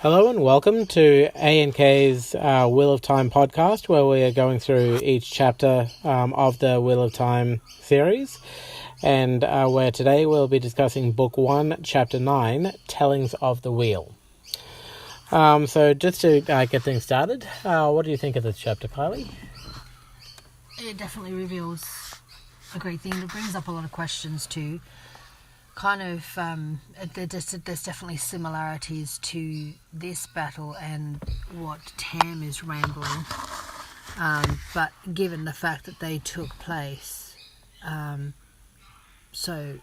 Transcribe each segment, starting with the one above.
Hello and welcome to A&K's Wheel of Time podcast, where we are going through each chapter of the Wheel of Time series, and where today we'll be discussing Book 1, Chapter 9, Tellings of the Wheel. So just to get things started, what do you think of this chapter, Kylie? It definitely reveals a great thing. It brings up a lot of questions too. Kind of, there's definitely similarities to this battle and what Tam is rambling. But given the fact that they took place so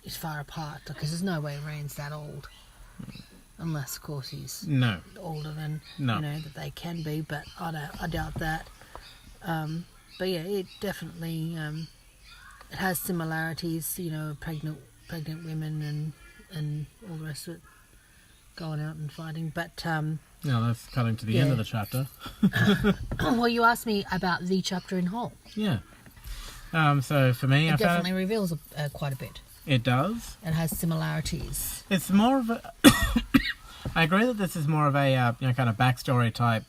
it's far apart, because there's no way Rand's that old. Unless, of course, he's older than that they can be, but I doubt that. But yeah, it definitely it has similarities. Pregnant women and all the rest of it going out and fighting. But that's cutting to the end of the chapter. Well, you asked me about the chapter in whole. Yeah. So for me, it definitely reveals quite a bit. It does. It has similarities. It's more of a. I agree that this is more of a kind of backstory type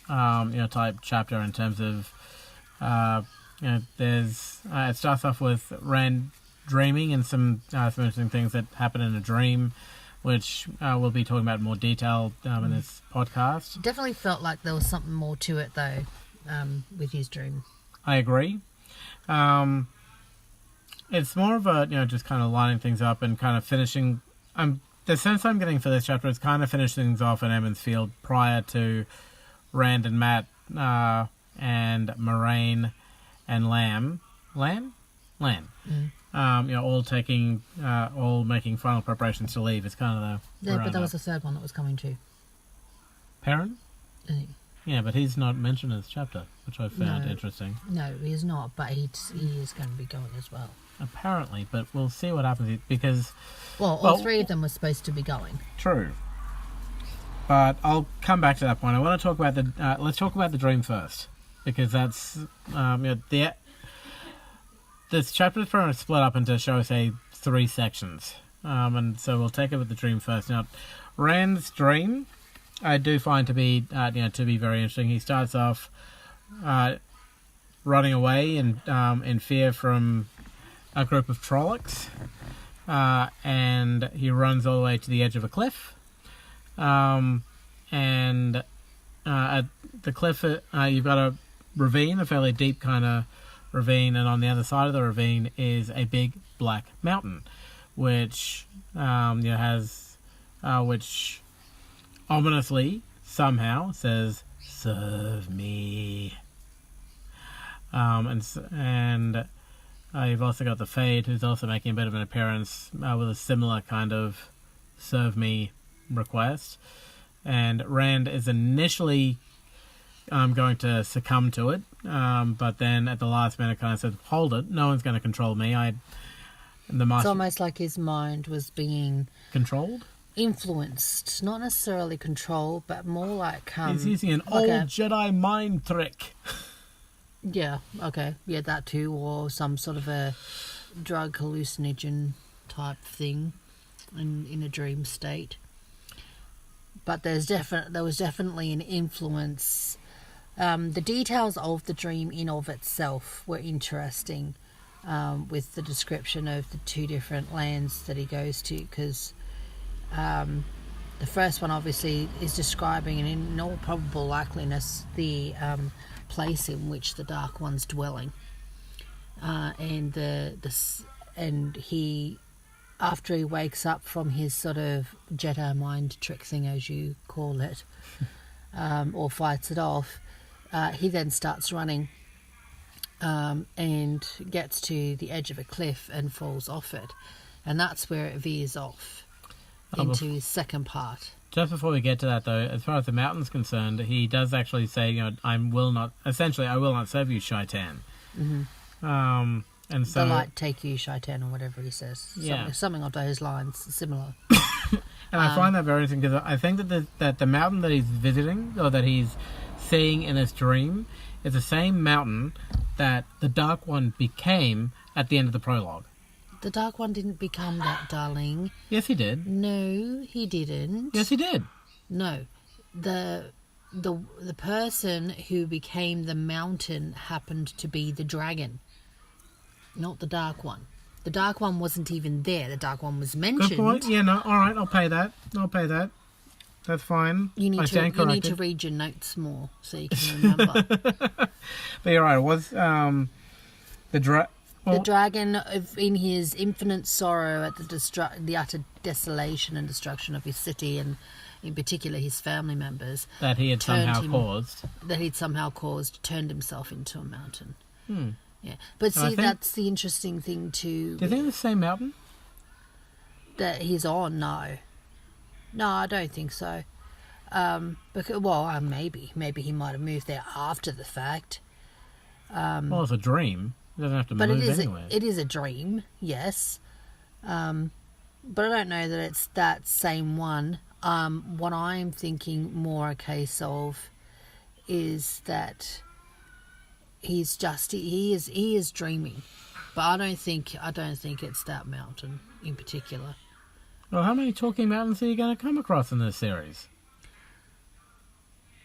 type chapter in terms of there's it starts off with Rand dreaming and some interesting things that happen in a dream, which we'll be talking about in more detail in this podcast. It definitely felt like there was something more to it though, with his dream. I agree. It's more of a just kind of lining things up and kind of finishing. The sense I'm getting for this chapter is kind of finish things off in Emond's Field prior to Rand and Mat and Moraine and Lan. All making final preparations to leave. It's kind of but there was a third one that was coming too. Perrin? Yeah, but he's not mentioned in this chapter, which I found interesting. No, he is not, but he is going to be going as well. Apparently, but we'll see what happens because... all three of them were supposed to be going. True. But I'll come back to that point. I want to talk about let's talk about the dream first, because that's this chapter is pretty much split up into, shall we say, 3 sections. And so we'll take it with the dream first. Now, Rand's dream, I do find to be very interesting. He starts off running away in fear from a group of Trollocs, and he runs all the way to the edge of a cliff. And at the cliff, you've got a ravine, a fairly deep kind of ravine, and on the other side of the ravine is a big black mountain, which which ominously somehow says "Serve me." You've also got the Fade, who's also making a bit of an appearance with a similar kind of "Serve me" request. And Rand is initially going to succumb to it, but then at the last minute kind of said, "Hold it, no one's going to control me." It's almost like his mind was being controlled, influenced, not necessarily controlled, but more like he's using an old Jedi mind trick. Yeah, okay. Yeah, that too, or some sort of a drug hallucinogen type thing in a dream state. But there was definitely an influence. The details of the dream in of itself were interesting, with the description of the 2 different lands that he goes to, because the first one obviously is describing, and in all probable likeliness, the place in which the Dark One's dwelling, and he, after he wakes up from his sort of Jedi mind trick thing, as you call it, or fights it off, he then starts running and gets to the edge of a cliff and falls off it, and that's where it veers off into his second part. Just before we get to that, though, as far as the mountain's concerned, he does actually say, I will not serve you, Shaitan. Mm-hmm. And so... The light take you, Shaitan, or whatever he says. Something of those lines, similar. And I find that very interesting, because I think that the mountain that he's visiting, or that he's seeing in his dream, is the same mountain that the Dark One became at the end of the prologue. The Dark One didn't become that, darling. Yes, he did. No, he didn't. Yes, he did. No, the person who became the mountain happened to be the dragon, not the Dark One. The Dark One wasn't even there. The Dark One was mentioned. Good point. Yeah, no, all right, I'll pay that. That's fine. You need to read your notes more so you can remember. But you're right. It was the dragon, in his infinite sorrow at the utter desolation and destruction of his city, and in particular his family members, that he had somehow caused, turned himself into a mountain. Hmm. Yeah, but see, that's the interesting thing too. Do you think it's the same mountain that he's on? No, I don't think so. Maybe he might have moved there after the fact. Well, it's a dream. It doesn't have to move anywhere. It is a dream, yes. But I don't know that it's that same one. What I'm thinking more a case of is that he is dreaming, but I don't think it's that mountain in particular. Well, how many talking mountains are you going to come across in this series?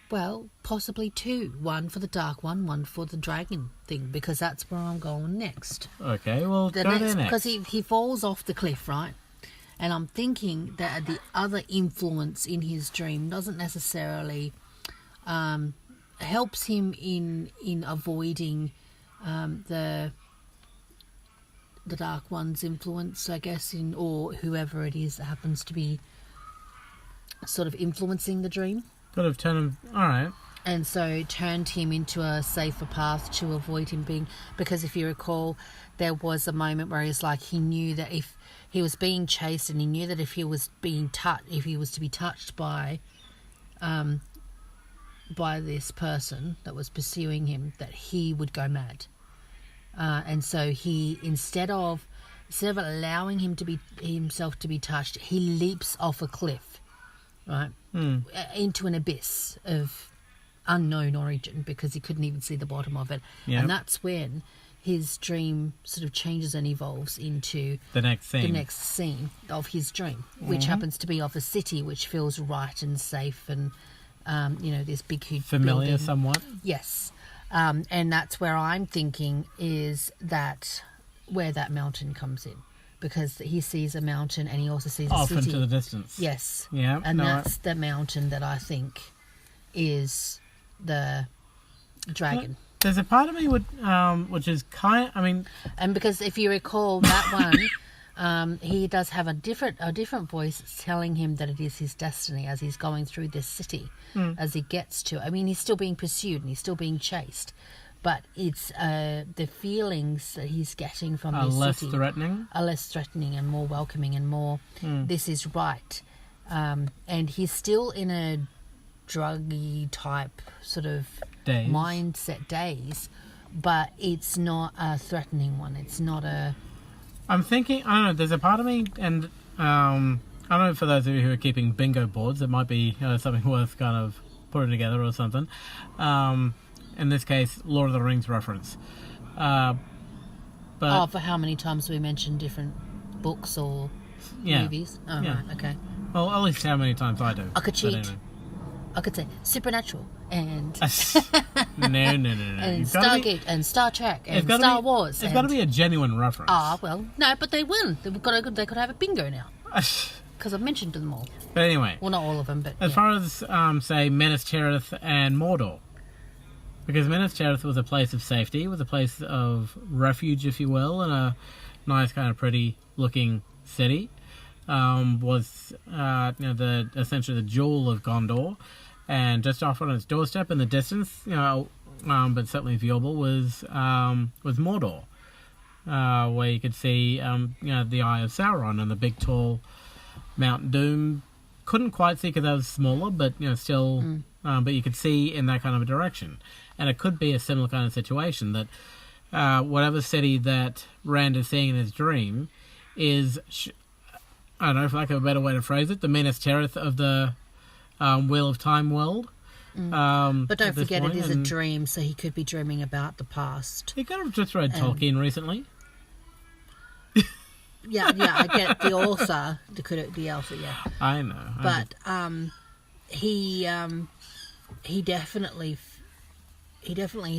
Well, possibly two. One for the Dark One for the dragon thing, because that's where I'm going next. Okay, well, go there next. Because he falls off the cliff, right? And I'm thinking that the other influence in his dream doesn't necessarily helps him in avoiding the Dark One's influence, I guess, or whoever it is that happens to be sort of influencing the dream. Could have turned him. All right. And so turned him into a safer path to avoid him being... Because if you recall, there was a moment where he knew that if he was being chased, and he knew that if he was to be touched by this person that was pursuing him, that he would go mad. And so he, instead of allowing himself to be touched, he leaps off a cliff, right, into an abyss of unknown origin, because he couldn't even see the bottom of it. Yep. And that's when his dream sort of changes and evolves into the next scene of his dream, which happens to be of a city which feels right and safe, and this big huge familiar building. Somewhat. Yes. And that's where I'm thinking is that where that mountain comes in, because he sees a mountain and he also sees a city off into the distance. Yes. Yeah. And that's the mountain that I think is the dragon. There's a part of me which is and because if you recall that one, he does have a different voice telling him that it is his destiny as he's going through this city, as he gets to. I mean, he's still being pursued and he's still being chased, but it's the feelings that he's getting from this city are less threatening and more welcoming and more. This is right, and he's still in a druggy type sort of mindset days, but it's not a threatening one. It's not a... I'm thinking, I don't know, there's a part of me, and I don't know, for those of you who are keeping bingo boards, it might be something worth kind of putting together or something. In this case, Lord of the Rings reference. But for how many times we mentioned different books or movies? Oh, yeah. Right, okay. Well, at least how many times I do. I could cheat. Anyway. I could say Supernatural and... No. And Stargate and Star Trek and Star Wars. It's got to be a genuine reference. Well, no, but they will. They could have a bingo now. Because I've mentioned them all. But anyway. Well, not all of them, but... As far as, say, Minas Tirith and Mordor. Because Minas Tirith was a place of safety, was a place of refuge, if you will, and a nice kind of pretty-looking city. Was essentially the jewel of Gondor. And just off on its doorstep in the distance, but certainly viewable, was Mordor, where you could see the Eye of Sauron and the big tall Mount Doom. Couldn't quite see because that was smaller, but still, but you could see in that kind of a direction. And it could be a similar kind of situation that whatever city that Rand is seeing in his dream is, I don't know, for lack of a better way to phrase it, the Minas Tirith of the Wheel of Time world. But don't forget, it is a dream, so he could be dreaming about the past. He could have just read Tolkien recently. Yeah, I get the author, the author, yeah. I know. But he definitely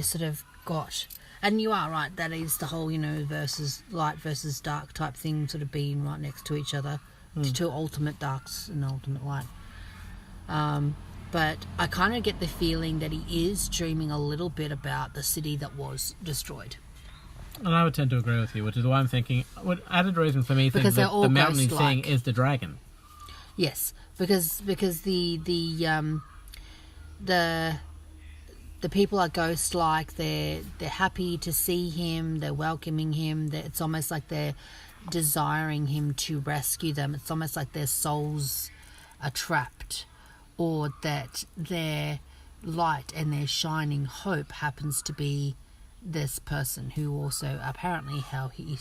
sort of got, and you are right, that is the whole, versus light versus dark type thing, sort of being right next to each other, two ultimate darks and ultimate light. But I kind of get the feeling that he is dreaming a little bit about the city that was destroyed. And I would tend to agree with you, which is why I'm thinking, what added reason for me thinking Because they're that all the mountain he's ghost-like. seeing is the dragon. Yes, because the people are ghost-like. They're happy to see him. They're welcoming him. It's almost like they're desiring him to rescue them. It's almost like their souls are trapped, or that their light and their shining hope happens to be this person who also apparently how he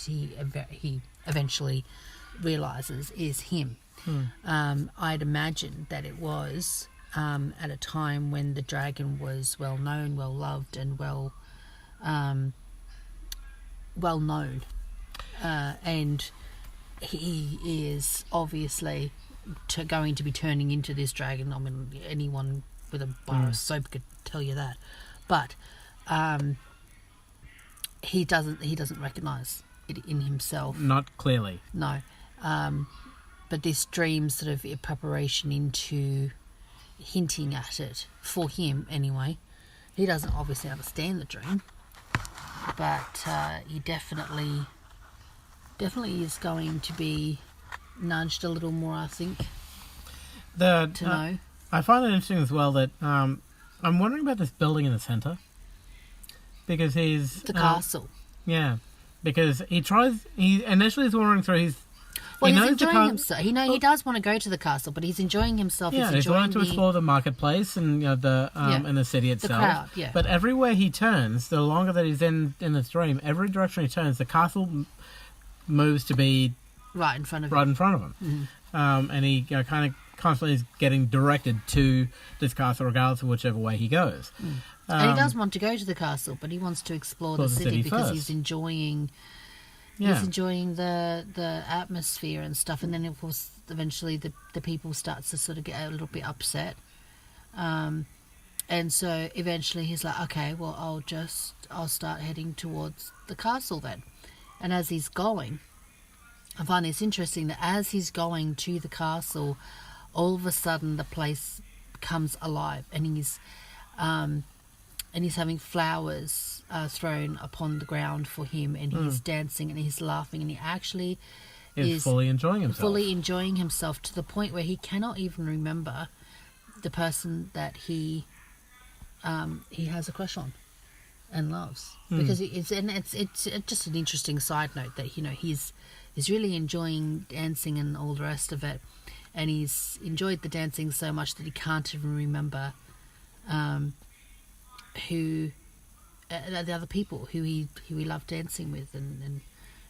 eventually realizes is him. I'd imagine that it was at a time when the dragon was well known, well loved, and well known, and he is obviously going to be turning into this dragon. I mean, anyone with a bar of soap could tell you that, but he doesn't recognize it in himself. Not clearly. No. But this dream sort of a preparation into hinting at it, for him anyway. He doesn't obviously understand the dream, but he definitely is going to be nudged a little more, I think, to know. I find it interesting as well that I'm wondering about this building in the centre, because he's The castle. Yeah, because he initially is wandering through his. Well, he's knows the enjoying himself. He does want to go to the castle, but he's enjoying himself. Yeah, he's wanting to explore the marketplace and and the city itself. crowd, yeah. But everywhere he turns, the longer that he's in this dream, every direction he turns, the castle moves to be right in front of right him. in front of him, and he kind of constantly is getting directed to this castle, regardless of whichever way he goes. And he does want to go to the castle, but he wants to explore the city because first. he's enjoying. Yeah. He's enjoying the atmosphere and stuff, and then of course eventually the people start to sort of get a little bit upset, and so eventually he's like, okay, well I'll start heading towards the castle then. And as he's going, I find it's interesting that as he's going to the castle, all of a sudden the place comes alive, and he's having flowers thrown upon the ground for him, and he's dancing and he's laughing, and he actually is fully enjoying himself. Fully enjoying himself to the point where he cannot even remember the person that he has a crush on and loves, because it's just an interesting side note that he's really enjoying dancing and all the rest of it, and he's enjoyed the dancing so much that he can't even remember who the other people who he loved dancing with, and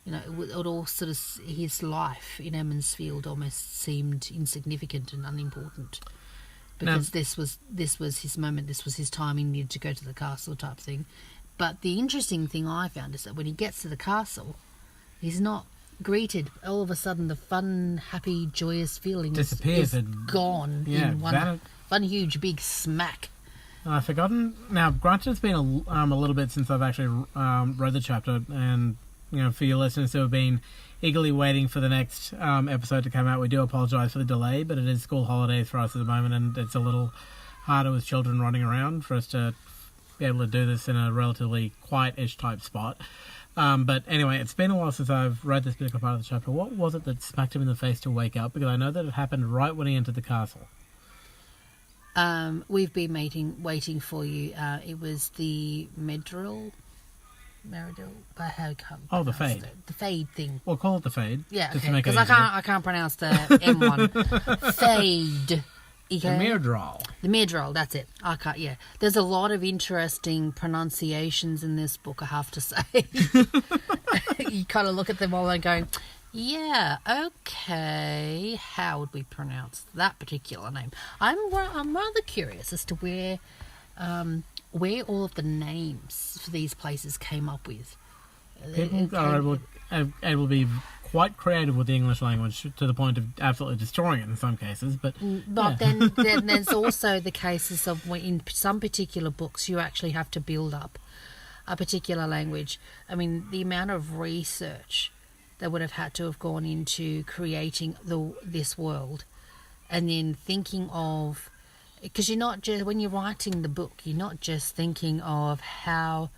it all sort of, his life in Emmonsfield almost seemed insignificant and unimportant, because this was his moment, this was his time, he needed to go to the castle type thing. But the interesting thing I found is that when he gets to the castle, he's not greeted. All of a sudden the fun, happy, joyous feeling disappears is gone in one huge big smack. I've forgotten. Now, granted, it's been a little bit since I've actually read the chapter, and for your listeners who have been eagerly waiting for the next episode to come out, we do apologise for the delay, but it is school holidays for us at the moment, and it's a little harder with children running around for us to be able to do this in a relatively quiet-ish type spot. But anyway, it's been a while since I've read this particular part of the chapter. What was it that smacked him in the face to wake up? Because I know that it happened right when he entered the castle. We've been waiting for you. It was the Meridil, but how come? Oh, the Fade. The Fade thing. We'll call it the Fade. Yeah, just okay. to make it Because easier. I can't pronounce the M1. Fade. The Meridil. The Meridil, that's it. I can't. Yeah, there's a lot of interesting pronunciations in this book, I have to say. You kind of look at them all and going, yeah, okay, how would we pronounce that particular name? I'm rather curious as to where all of the names for these places came up with. People are able to be quite creative with the English language to the point of absolutely destroying it in some cases. But But then there's also the cases of when in some particular books you actually have to build up a particular language. I mean, the amount of research that would have had to have gone into creating this world, and then thinking of, because you're not just, when you're writing the book, you're not just thinking of how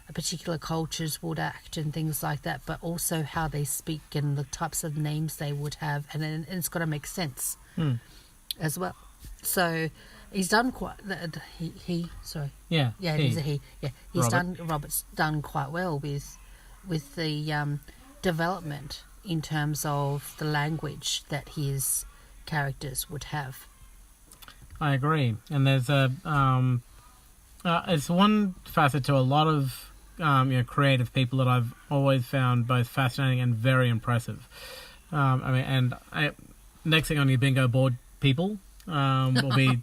a particular cultures would act and things like that, but also how they speak and the types of names they would have, and then it's got to make sense as well. So he's done quite. He's a he. Yeah, Robert's done quite well with the development in terms of the language that his characters would have. I agree, and there's it's one facet to a lot of creative people that I've always found both fascinating and very impressive. Next thing on your bingo board, people, will be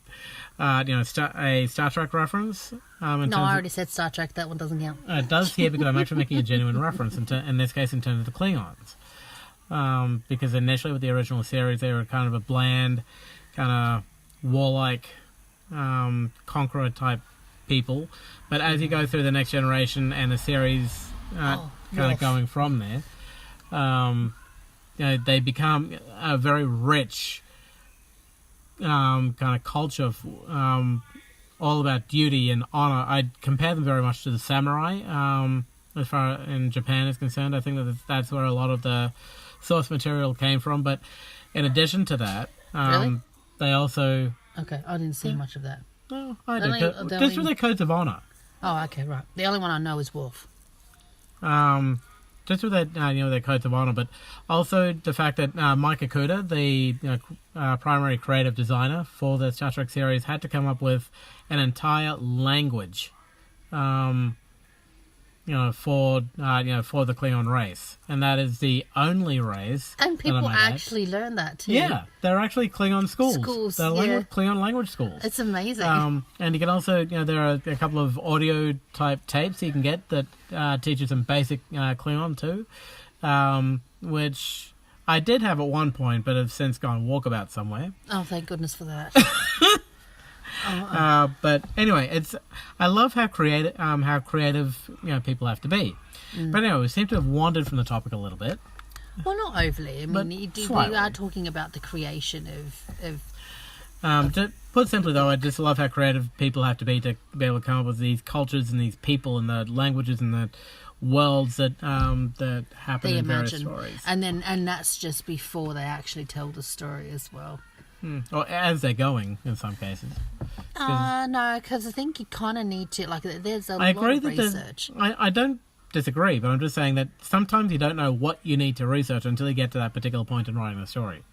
a Star Trek reference. I already said Star Trek. That one doesn't count. It does here because I'm actually making a genuine reference in this case in terms of the Klingons. Because initially with the original series they were kind of a bland, kind of warlike, conqueror type people, but as you go through the Next Generation and the series kind of going from there, they become a very rich kind of culture, all about duty and honor. I compare them very much to the samurai, as far in Japan is concerned. I think that's where a lot of the source material came from, but in addition to that, Really? they also... Okay, I didn't see much of that. No, I do. Just with their codes of honor. Oh, okay, right. The only one I know is Worf. Just with their, their codes of honor, but also the fact that Mike Okuda, the primary creative designer for the Star Trek series, had to come up with an entire language, for the Klingon race, and that is the only race. And people actually learn that too. Yeah, they're actually Klingon schools. They're Klingon language schools. It's amazing. And you can also, there are a couple of audio type tapes you can get that teach you some basic Klingon too, which I did have at one point, but have since gone walkabout somewhere. Oh, thank goodness for that. But anyway, I love how creative people have to be. But anyway, we seem to have wandered from the topic a little bit. Well, not overly. I mean, we are talking about the creation of. To put simply, though, I just love how creative people have to be able to come up with these cultures and these people and the languages and the worlds that happen in various stories. And that's just before they actually tell the story as well. Or as they're going, in some cases. No, because I think you kind of need to, there's a lot of research. I don't disagree, but I'm just saying that sometimes you don't know what you need to research until you get to that particular point in writing the story.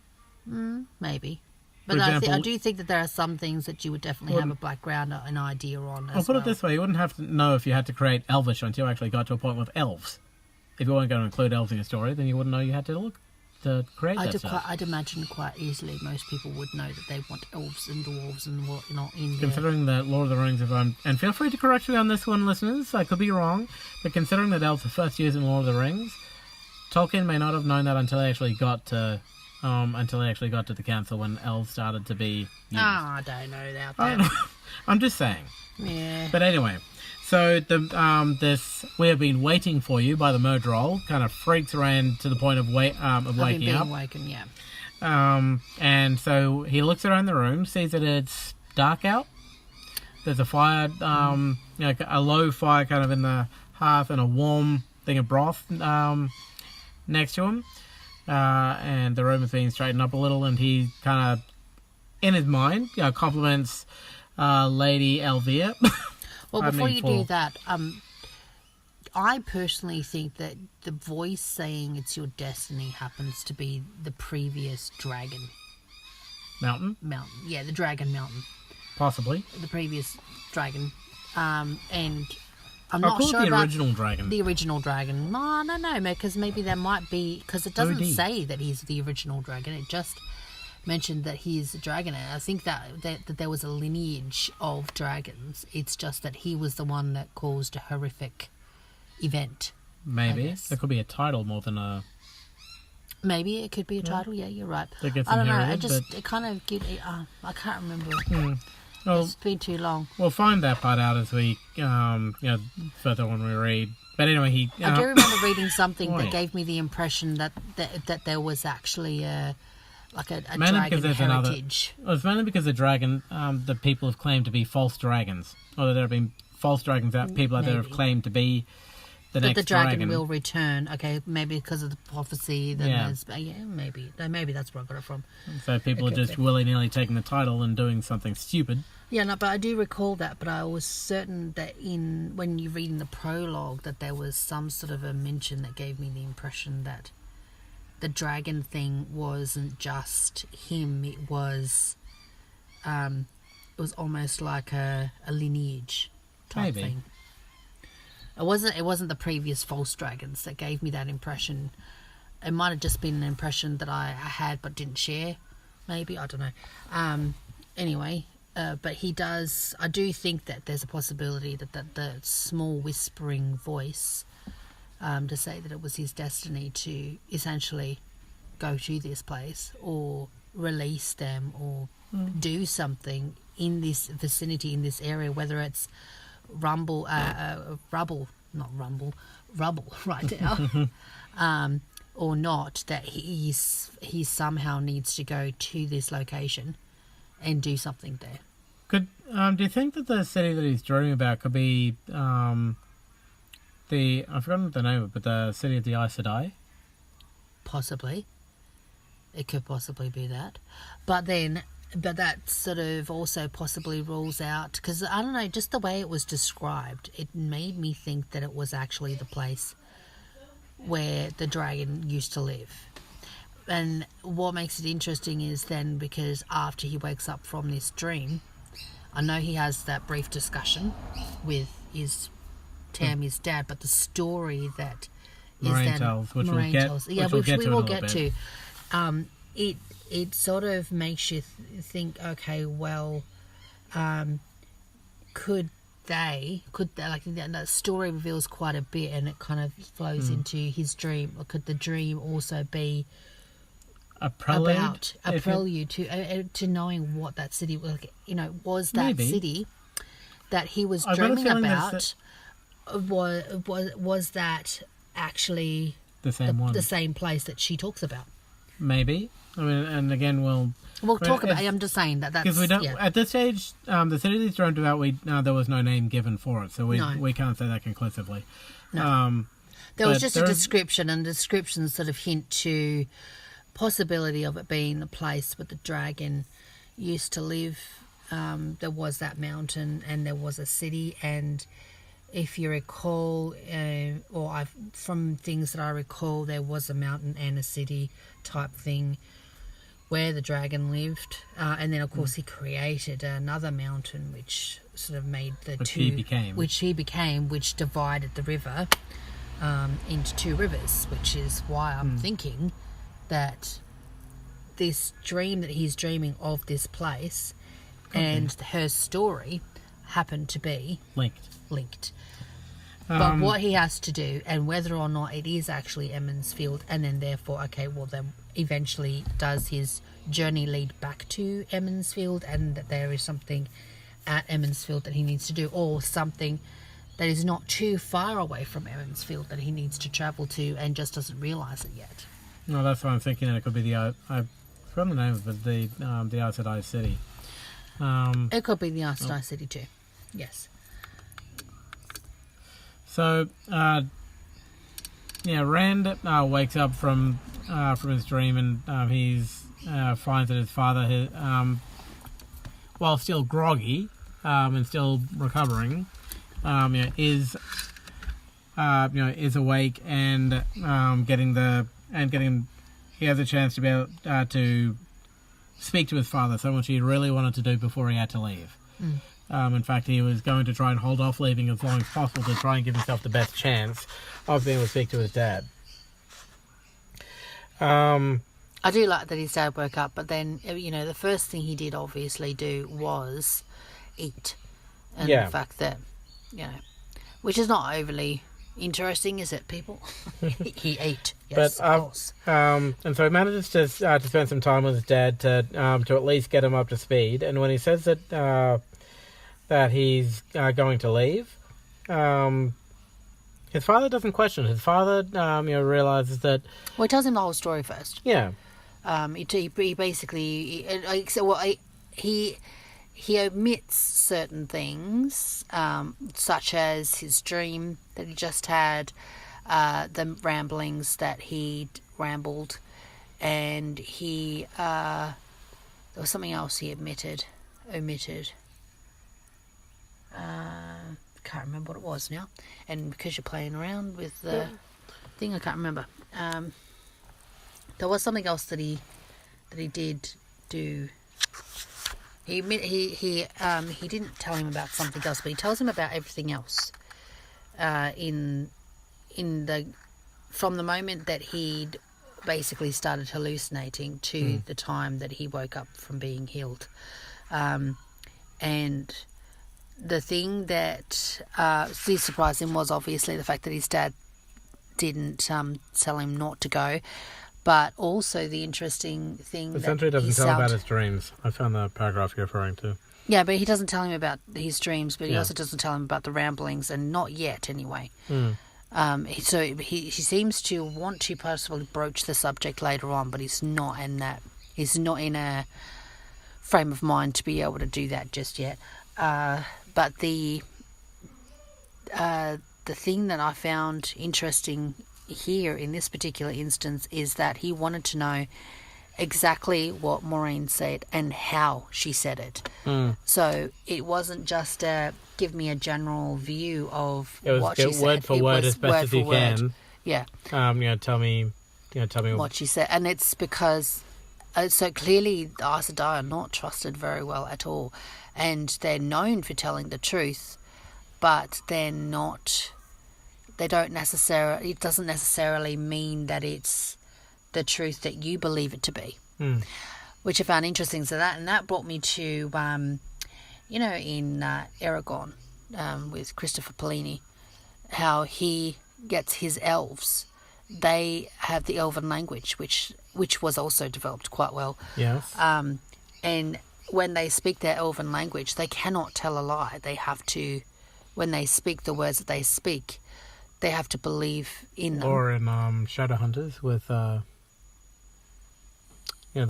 Maybe. But For example, I do think that there are some things that you would definitely have a background, an idea on as I'll put it this way, you wouldn't have to know if you had to create Elvish until you actually got to a point with elves. If you weren't going to include elves in your story, then you wouldn't know you had to create that stuff. I'd imagine quite easily most people would know that they want elves and dwarves and whatnot in there. Considering that Lord of the Rings, and feel free to correct me on this one, listeners, I could be wrong, but considering that elves were first used in Lord of the Rings, Tolkien may not have known that until they actually got to the council when elves started to be used. I don't know about that. I'm just saying. Yeah. But anyway, so this "We Have Been Waiting for You" by the Murdroll kind of freaks Rand to the point of waking up. Waken, yeah. And so he looks around the room, sees that it's dark out. There's a fire, a low fire kind of in the hearth, and a warm thing of broth next to him. And the room is being straightened up a little, and he kind of, in his mind, compliments Lady Elvira. Well, before you do that, I personally think that the voice saying it's your destiny happens to be the previous dragon. Mountain? Mountain. Yeah, the dragon mountain. Possibly. The previous dragon. And I'm not sure the about original dragon. The original dragon. No, I don't know, because maybe there might be, because it doesn't say that he's the original dragon. It just mentioned that he is a dragon. And I think that there was a lineage of dragons. It's just that he was the one that caused a horrific event. Maybe. There could be a title more than a Maybe it could be a title. Yeah, you're right. That gets I don't know. inherited, It kind of I can't remember. Well, It's been too long. we'll find that part out as we, further on we read. But anyway, I do remember reading something Why? that gave me the impression that there was actually a Mainly dragon because there's another- heritage. Well, it's mainly because the dragon, the people have claimed to be false dragons, or that there have been false dragons that people out there have Maybe. claimed to be the But next the dragon will return. Okay, maybe because of the prophecy. Then Yeah. there's maybe that's where I got it from. So people It are could just be. willy-nilly taking the title and doing something stupid. Yeah, no, but I do recall that. But I was certain that when you're reading the prologue, that there was some sort of a mention that gave me the impression that the dragon thing wasn't just him. It was almost like a lineage type Maybe. thing. It wasn't the previous false dragons that gave me that impression. It might have just been an impression that I had but didn't share. Maybe, I don't know. Anyway, but he does. I do think that there's a possibility that the small whispering voice to say that it was his destiny to essentially go to this place or release them or do something in this vicinity, in this area, whether it's rubble right now, or not, that he somehow needs to go to this location and do something there. Could do you think that the city that he's dreaming about could be I've forgotten the name of it, but the city of the Aes Sedai? Possibly. It could possibly be that. But that sort of also possibly rules out, because I don't know, just the way it was described, it made me think that it was actually the place where the dragon used to live. And what makes it interesting is then, because after he wakes up from this dream, I know he has that brief discussion with his dad, but the story that Moraine tells, which Moraine we'll get, tells, yeah, which we will in a get little to. It sort of makes you think, okay, well, could they, like, the story reveals quite a bit, and it kind of flows into his dream. Or could the dream also be a prelude, about a prelude to knowing what that city was? Was that Maybe. city that he was I've got a dreaming feeling about? Was that actually the same one? the same place that she talks about? Maybe. I mean, and again, We'll I mean, talk about. it's- I'm just saying that's because we don't yeah. at this stage. The city that he's dreamt about, there was no name given for it, so No. we can't say that conclusively. No. There was but just a there is- description, and the descriptions sort of hint to possibility of it being the place where the dragon used to live. There was that mountain, and there was a city, and if you recall, from things that I recall, there was a mountain and a city type thing where the dragon lived, and then of course he created another mountain, which sort of made Which he became. which divided the river into two rivers, which is why I'm thinking that this dream that he's dreaming of this place and her story happened to be linked. But what he has to do, and whether or not it is actually Emond's Field, and then therefore, okay, well then eventually does his journey lead back to Emond's Field, and that there is something at Emond's Field that he needs to do, or something that is not too far away from Emond's Field that he needs to travel to and just doesn't realise it yet. No, that's what I'm thinking. That it could be the I've forgotten the name of it, the Aes Sedai city. It could be the Aes Sedai City too. Yes. So, Rand wakes up from his dream, and he finds that his father, while still groggy and still recovering, is awake and he has a chance to be able to speak to his father, so much he really wanted to do before he had to leave. In fact, he was going to try and hold off leaving as long as possible to try and give himself the best chance of being able to speak to his dad. I do like that his dad woke up, but then, the first thing he did obviously do was eat. And Yeah. the fact that, which is not overly interesting, is it, people? He ate. But Yes, of course. and so he manages to spend some time with his dad to at least get him up to speed. And when he says that he's going to leave, his father doesn't question. His father, realizes that Well, he tells him the whole story first. yeah, He basically he omits certain things, such as his dream that he just had, the ramblings that he'd rambled, and there was something else he omitted. Can't remember what it was now, and because you're playing around with the thing, I can't remember. There was something else that he did do. He didn't tell him about something else, but he tells him about everything else. From the moment that he'd basically started hallucinating to the time that he woke up from being healed, and the thing that did surprise him was obviously the fact that his dad didn't tell him not to go. But also the interesting thing essentially doesn't tell him about his dreams. I found the paragraph you're referring to. Yeah, but he doesn't tell him about his dreams, but he Yeah. also doesn't tell him about the ramblings, and not yet anyway. So he seems to want to possibly broach the subject later on, but he's not in a frame of mind to be able to do that just yet. But the thing that I found interesting here in this particular instance is that he wanted to know exactly what Maureen said and how she said it. So it wasn't just give me a general view of what she said. Word for word as best as you can. Yeah. Tell me What she said. And it's because so clearly the Aes Sedai are not trusted very well at all, and they're known for telling the truth, but it doesn't necessarily mean that it's the truth that you believe it to be, which I found interesting. So that brought me to, in Aragon, with Christopher Polini, how he gets his elves. They have the Elven language, which was also developed quite well. Yes. And when they speak their Elven language, they cannot tell a lie. They have to, when they speak the words that they speak, they have to believe in them. Or in Shadowhunters with the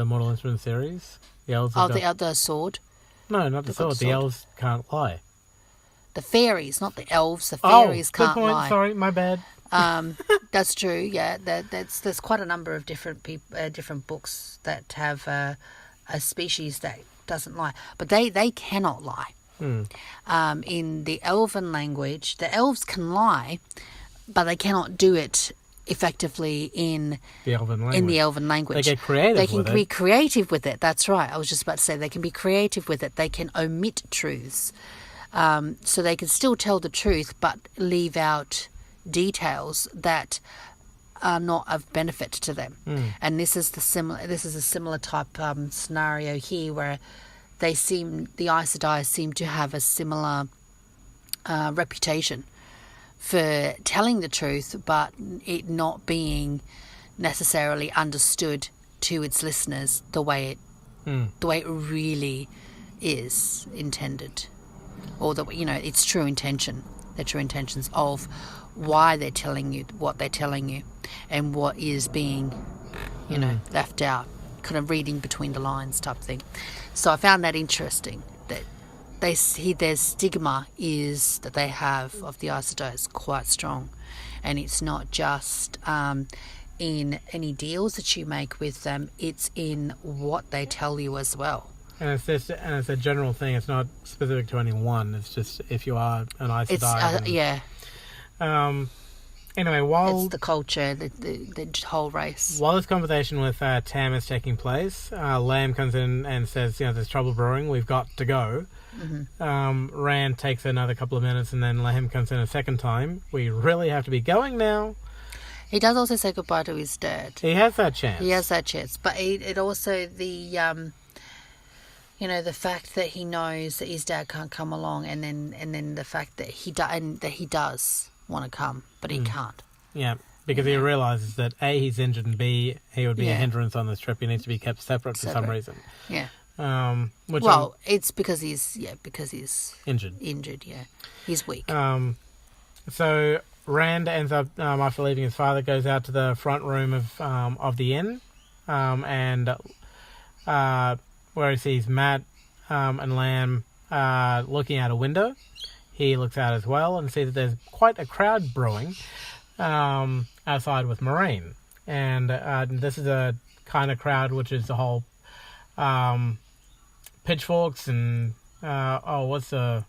Mortal Instruments series, the elves. The sword. No, not the They've got sword. the The sword. elves can't lie. The fairies, not the elves. The fairies good can't point. lie. Sorry, my bad. That's true. Yeah, there's quite a number of different different books that have a species that doesn't lie, but they cannot lie. In the Elven language, the elves can lie, but they cannot do it effectively in The Elven language. in the Elven language. They get creative They can with be it. creative with it. That's right. I was just about to say they can be creative with it. They can omit truths. So they can still tell the truth, but leave out details that are not of benefit to them. And this is a similar type scenario here, where the Aes Sedai seem to have a similar reputation for telling the truth, but it not being necessarily understood to its listeners the way it really is intended, or its true intention, the true intentions of why they're telling you what they're telling you, and what is being, left out, kind of reading between the lines type thing. So I found that interesting, that their stigma is that they have of the Aes Sedai is quite strong, and it's not just in any deals that you make with them; it's in what they tell you as well. And it's a general thing. It's not specific to anyone. It's just if you are an Aes Sedai. Yeah, Anyway, while it's the culture, the whole race. while this conversation with Tam is taking place, Lamb comes in and says, "There's trouble brewing. We've got to go." Rand takes another couple of minutes, and then Lamb comes in a second time. We really have to be going now. He does also say goodbye to his dad. He has that chance. He has that chance, but it also the fact that he knows that his dad can't come along, and then the fact that he does want to come, but he can't. Yeah, because he realizes that A, he's injured, and B, he would be a hindrance on this trip. He needs to be kept separate for some reason. Yeah. It's because he's injured. Injured, yeah. He's weak. So Rand ends up, after leaving his father, goes out to the front room of the inn, and where he sees Matt and Lamb looking out a window. He looks out as well and sees that there's quite a crowd brewing outside with Moraine. And this is a kind of crowd which is the whole pitchforks and what's the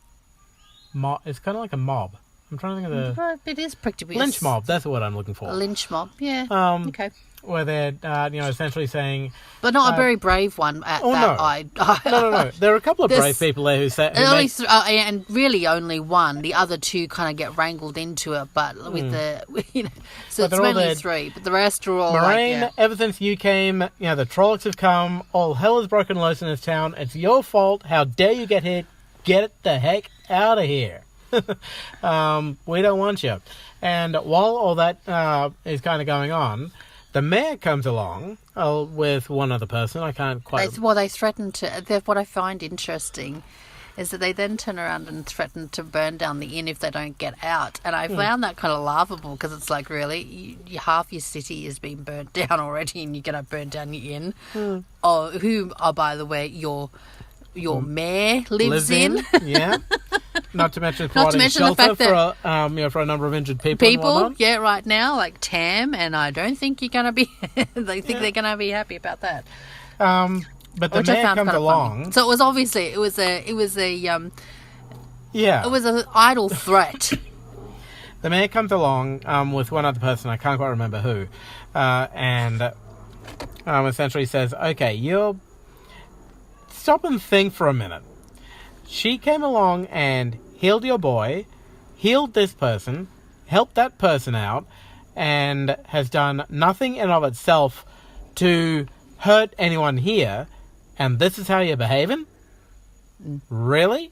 mob? It's kind of like a mob. I'm trying to think of the It is practically lynch mob. That's what I'm looking for. A lynch mob, yeah. Okay. Where they're essentially saying, But not a very brave one at that. No. No. There are a couple of brave people there who say, and really only one. The other two kind of get wrangled into it, but with the so But it's they're all mainly there. three. But the rest are all Moraine, ever since you came, the Trollocs have come. All hell has broken loose in this town. It's your fault. How dare you get here? Get the heck out of here. We don't want you. And while all that is kind of going on, the mayor comes along with one other person. I can't quite... They threaten to... What I find interesting is that they then turn around and threaten to burn down the inn if they don't get out. And I found that kind of laughable because it's like, really? Half your city is being burnt down already and you're going to burn down your inn? Who, by the way, your mayor lives in. Yeah. Not to mention providing shelter for a number of injured people. Yeah, right now, like Tam, and I don't think you're going to be... they're going to be happy about that. But the mayor comes along. Funny. So it was obviously it was an idle threat. The mayor comes along with one other person. I can't quite remember who, and essentially says, "Okay, you stop and think for a minute. She came along and healed your boy, healed this person, helped that person out, and has done nothing in of itself to hurt anyone here, and this is how you're behaving? Really?"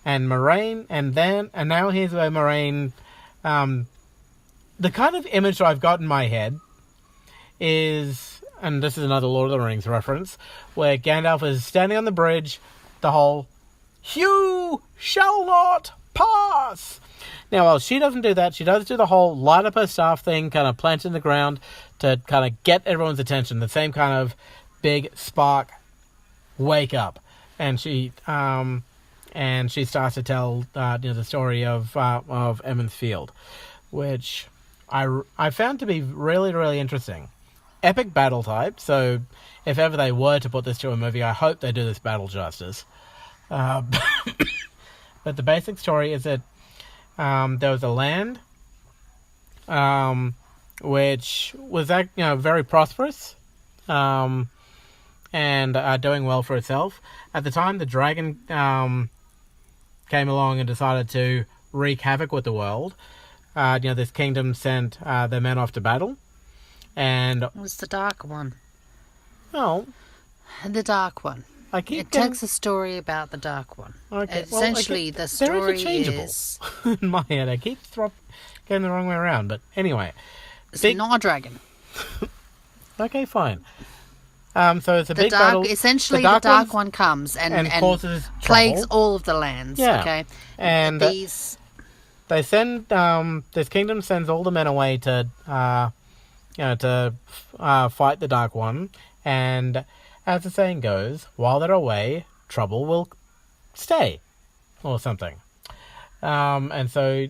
And Moraine, and now here's where Moraine, the kind of image I've got in my head is, and this is another Lord of the Rings reference, where Gandalf is standing on the bridge, the whole, "You shall not pass." Now, well, she doesn't do that. She does do the whole light up her staff thing, kind of plant in the ground to kind of get everyone's attention. The same kind of big spark, wake up. And she starts to tell the story of Emond's Field, which I found to be really, really interesting. Epic battle type. So if ever they were to put this to a movie, I hope they do this battle justice. But the basic story is that there was a land which was very prosperous and doing well for itself. At the time, the dragon came along and decided to wreak havoc with the world. This kingdom sent their men off to battle, and It was the dark one. oh, The dark one. It takes a story about the dark one. Okay. Essentially, the story is... in my head. I keep getting the wrong way around, but anyway. It's not a dragon. Okay, fine. So it's a big battle. Essentially, the dark one comes and causes plagues trouble. all of the lands. Yeah. Okay. And they send this kingdom sends all the men away to fight the dark one, and as the saying goes, while they're away, trouble will stay, or something. And so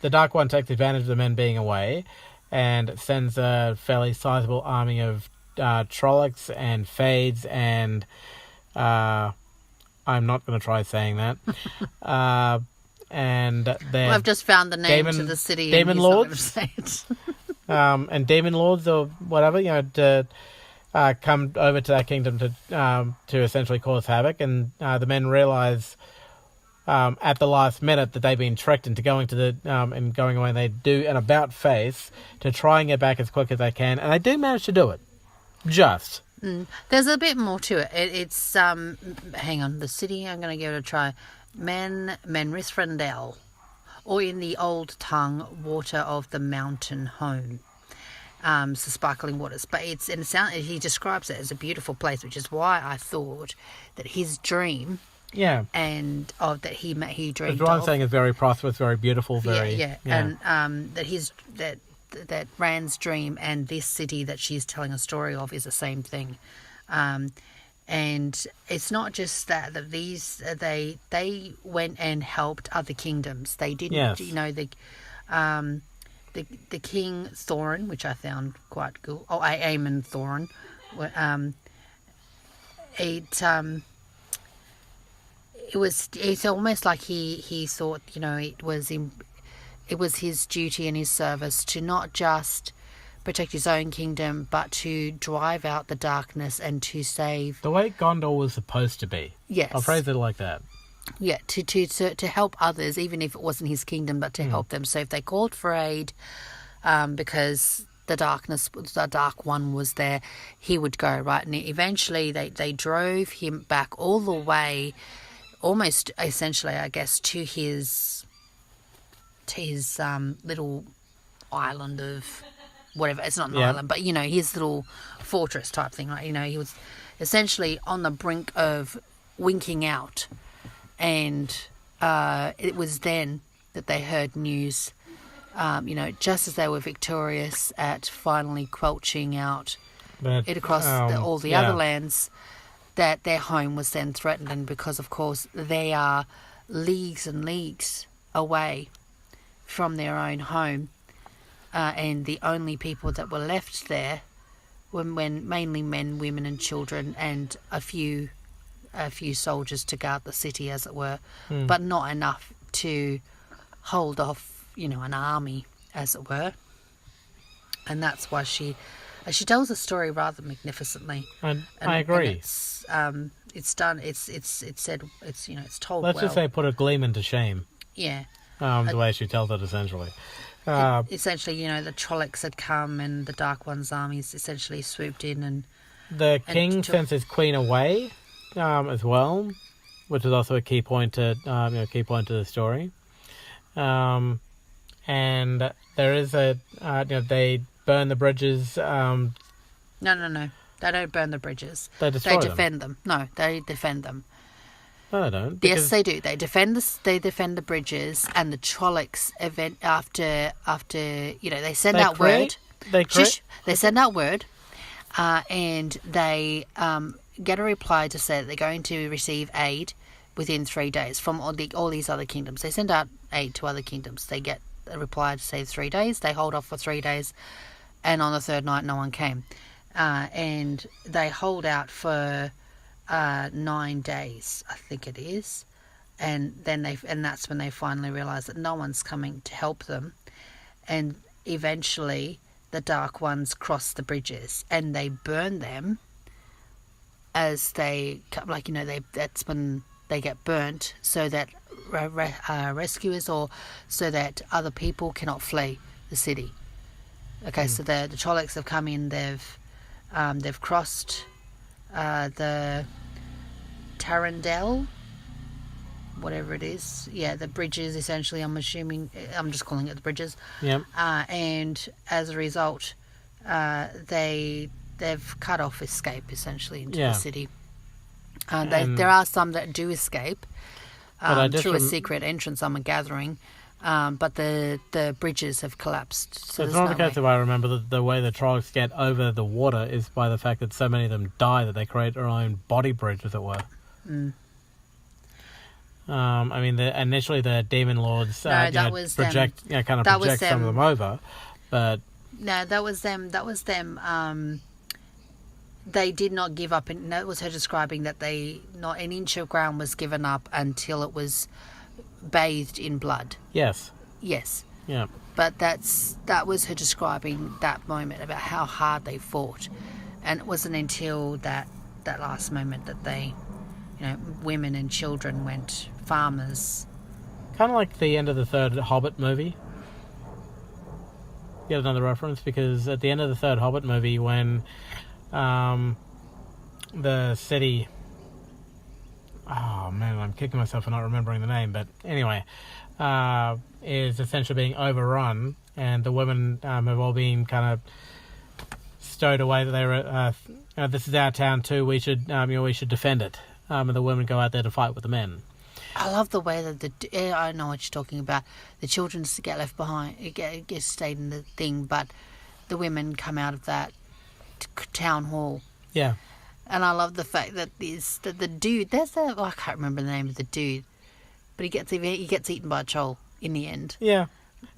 the Dark One takes advantage of the men being away and sends a fairly sizable army of Trollocs and Fades and... I'm not going to try saying that. And I've just found the name to the city. Demon Lords. And Demon Lords or whatever, to... come over to that kingdom to essentially cause havoc, and the men realize at the last minute that they've been tricked into going to the and going away. And they do an about face to try and get back as quick as they can, and they do manage to do it. Just there's a bit more to it. It's hang on, the city. I'm going to give it a try. Menrithfrandel, or in the old tongue, water of the mountain home. So sparkling waters, but he describes it as a beautiful place, which is why I thought that his dream, and that he dreamed. What I'm saying is very prosperous, very beautiful, very and that Rand's dream and this city that she's telling a story of is the same thing, and it's not just that these they went and helped other kingdoms. They didn't, the King Thorin, which I found quite good. Oh, Aemon Thorin. It's almost like he thought, it was his duty and his service to not just protect his own kingdom, but to drive out the darkness and to save the way Gondor was supposed to be. Yes, I'll phrase it like that. Yeah, to help others, even if it wasn't his kingdom, but to help them. So if they called for aid, because the Dark One was there, he would go, right? And eventually they drove him back all the way, almost essentially, I guess, to his little island of whatever. It's not an island, but, his little fortress type thing, right? He was essentially on the brink of winking out. And it was then that they heard news, just as they were victorious at finally quelching out it across all the other lands, that their home was then threatened. And because, of course, they are leagues and leagues away from their own home, and the only people that were left there were mainly men, women and children, and a few soldiers to guard the city, as it were, but not enough to hold off, an army, as it were. And that's why she tells the story rather magnificently. I agree. And it's done. It's said. It's told. Let's just say put a gleam into shame. Yeah. The way she tells it, essentially. Essentially, the Trollocs had come, and the Dark One's armies essentially swooped in, and the king sends his queen away. As well, which is also a key point to the story, and there is they burn the bridges. No, they don't burn the bridges. They destroy them. Defend them. No, they defend them. No, they don't. Yes, they do. They defend the bridges, and the Trollocs after they send out word. They send out word, and they get a reply to say that they're going to receive aid within 3 days from all these other kingdoms. They send out aid to other kingdoms. They get a reply to say 3 days. They hold off for 3 days, and on the third night, no one came. And they hold out for 9 days, I think it is, and then that's when they finally realise that no one's coming to help them, and eventually the Dark Ones cross the bridges and they burn them. As they, that's when they get burnt, so that rescuers or so that other people cannot flee the city. Okay, so the Trollocs have come in. They've crossed the Tarandel, whatever it is. Yeah, the bridges. Essentially, I'm just calling it the bridges. Yeah. And as a result, they've cut off escape essentially into the city. There are some that do escape through a secret entrance, I'm gathering, but the bridges have collapsed. So it's not the case, if I remember, the way the Trollocs get over the water is by the fact that so many of them die that they create their own body bridge, as it were. Initially the demon lords project some of them over, but no, that was them. They did not give up, and that was her describing that not an inch of ground was given up until it was bathed in blood. Yes. Yeah. But that was her describing that moment about how hard they fought, and it wasn't until that last moment that they, women and children went farmers. Kind of like the end of the third Hobbit movie. Get another reference, because at the end of the third Hobbit movie, when the city oh man, I'm kicking myself for not remembering the name, but anyway, is essentially being overrun, and the women have all been kind of stowed away that they were. This is our town too. We should, we should defend it. And the women go out there to fight with the men. I love the way that I know what you're talking about. The children get left behind, get stayed in the thing, but the women come out of that town hall. Yeah. And I love the fact that the dude. I can't remember the name of the dude, but he gets eaten by a troll in the end. Yeah.